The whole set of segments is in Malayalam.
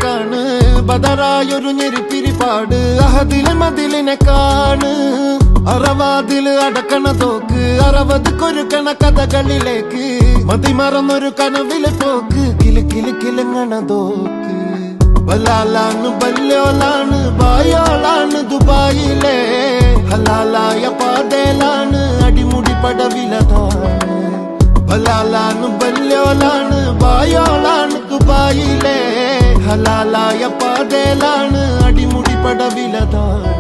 കാണ് ബദറായൊരു ഞെരിപ്പിരിപാട് അഹദിലെ മതിലിനെ കാണ് അറവാതില് അടക്കണ തോക്ക് 60 കൊരുക്കണ കഥകളിലേക്ക് മതിമറന്നൊരു കനവിലെ പോക്ക് കിലുങ്ങണ തോക്ക് ബലാലാണ് ബല്യോലാണ് ബായോളാണ് ദുബായിലെ ഹലാലായ പാതയിലാണ് അടിമുടി പടവിലതാണ് ബലാലാണ് ബല്യോലാണ് ബായോളാണ് ദുബായിലെ ഹലാലായ പാതയിലാണ് അടിമുടി പടവിലതാണ്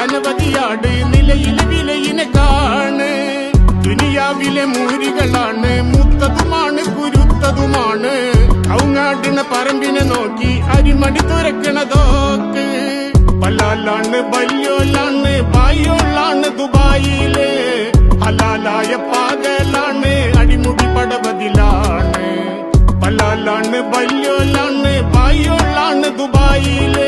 അനവധിയാട് നിലയിലെ വിലയിനെ കാണ് ദുനിയാവിലെ മൂരികളാണ് മുത്തതുമാണ് കുരുത്തതുമാണ് ഔങ്ങാടിന പറമ്പിനെ നോക്കി അരിമടി തുറക്കണതോക്ക് പലാലാണ് ബല്യോലാണ് ബായോളാണ് ദുബായിലെ ഹലാലായ പാകലാണ് അടിമുടി പടവതിലാണ് പലാലാണ് ബല്യോലാണ് ബായോളാണ് ദുബായിലെ